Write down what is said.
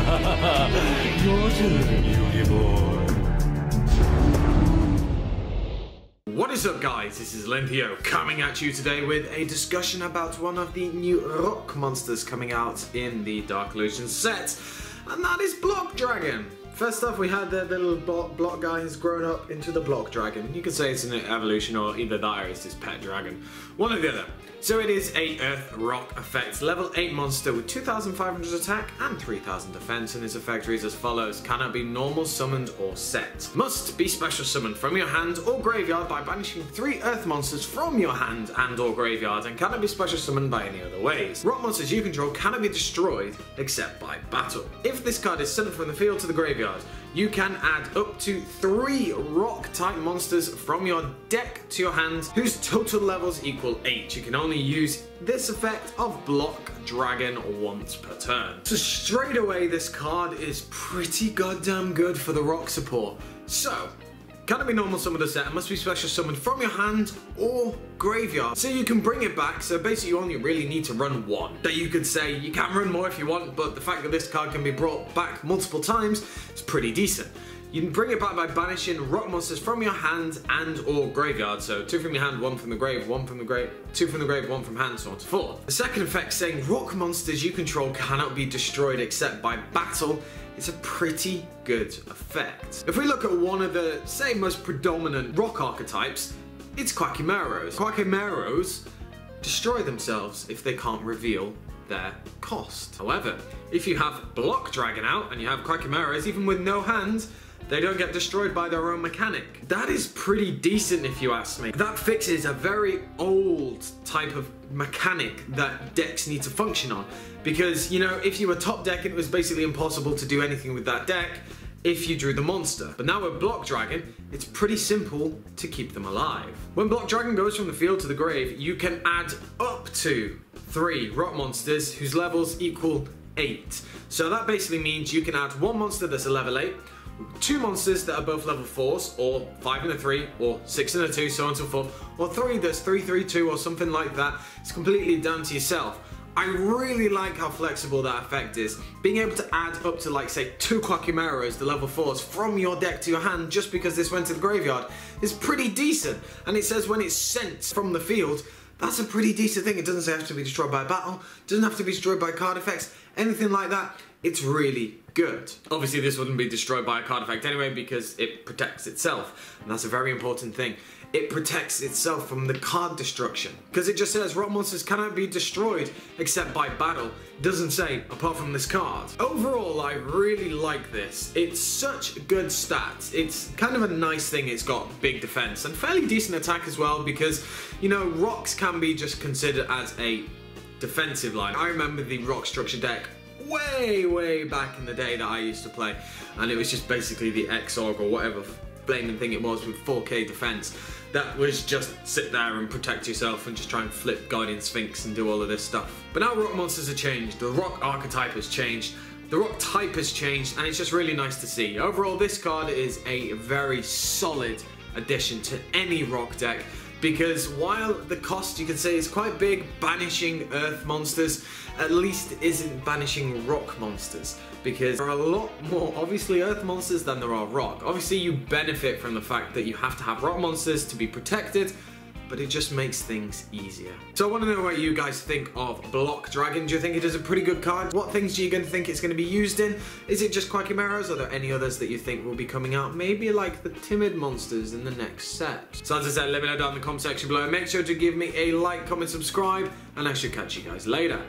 Your turn, Yugi boy. What is up, guys? This is Linthio coming at you today with a discussion about one of the new rock monsters coming out in the Dark Illusions set, and that is Block Dragon. First off, we had the little block guy who's grown up into the Block Dragon. You could say it's an evolution, or either that or it's his pet dragon. One or the other. So it is a Earth Rock effect, level 8 monster with 2,500 attack and 3,000 defense, and his effect reads as follows: cannot be normal, summoned, or set. Must be special summoned from your hand or graveyard by banishing 3 Earth monsters from your hand and or graveyard, and cannot be special summoned by any other ways. Rock monsters you control cannot be destroyed except by battle. If this card is sent from the field to the graveyard, you can add up to 3 rock-type monsters from your deck to your hand, whose total levels equal 8. You can only use this effect of Block Dragon once per turn. So straight away, this card is pretty goddamn good for the rock support. So, can it be normal summoned or set? It must be special summoned from your hand or graveyard. So you can bring it back, so basically you only really need to run 1. That you could say you can run more if you want, but the fact that this card can be brought back multiple times is pretty decent. You can bring it back by banishing rock monsters from your hand and or graveyard. So 2 from your hand, 1 from the grave, 1 from the grave, 2 from the grave, 1 from hand, so on and so forth. The second effect saying rock monsters you control cannot be destroyed except by battle. It's a pretty good effect. If we look at one of the, say, most predominant rock archetypes, it's Quackymaros. Quackymaros destroy themselves if they can't reveal their cost. However, if you have Block Dragon out and you have Quackymaros, even with no hand, they don't get destroyed by their own mechanic. That is pretty decent if you ask me. That fixes a very old type of mechanic that decks need to function on. Because, you know, if you were top deck, it was basically impossible to do anything with that deck if you drew the monster. But now with Block Dragon, it's pretty simple to keep them alive. When Block Dragon goes from the field to the grave, you can add up to 3 rock monsters whose levels equal 8. So that basically means you can add 1 monster that's a level 8, 2 monsters that are both level 4s, or 5 and a 3, or 6 and a 2, so on and so forth, or 3 that's 3, 3, 2, or something like that. It's completely down to yourself. I really like how flexible that effect is. Being able to add up to, like, say, 2 Quackymaros, the level 4s, from your deck to your hand just because this went to the graveyard is pretty decent. And it says when it's sent from the field, that's a pretty decent thing. It doesn't say it has to be destroyed by battle, it doesn't have to be destroyed by card effects, anything like that. It's really good. Obviously this wouldn't be destroyed by a card effect anyway because it protects itself, and that's a very important thing. It protects itself from the card destruction, because it just says rock monsters cannot be destroyed except by battle. It doesn't say apart from this card. Overall, I really like this. It's such good stats. It's kind of a nice thing. It's got big defense and fairly decent attack as well, because, you know, rocks can be just considered as a defensive line. I remember the rock structure deck way back in the day that I used to play, and it was just basically the X-Org or whatever blaming thing it was with 4k defense. That was just sit there and protect yourself and just try and flip Guardian Sphinx and do all of this stuff. But now rock monsters have changed, the rock archetype has changed, the rock type has changed, and it's just really nice to see. Overall, this card is a very solid addition to any rock deck, because while the cost, you could say, is quite big, banishing earth monsters at least isn't banishing rock monsters, because there are a lot more obviously earth monsters than there are rock. Obviously you benefit from the fact that you have to have rock monsters to be protected, but it just makes things easier. So I want to know what you guys think of Block Dragon. Do you think it is a pretty good card? What things do you going to think it's going to be used in? Is it just Quackymaros? Are there any others that you think will be coming out? Maybe like the timid monsters in the next set. So as I said, let me know down in the comment section below. Make sure to give me a like, comment, subscribe, and I should catch you guys later.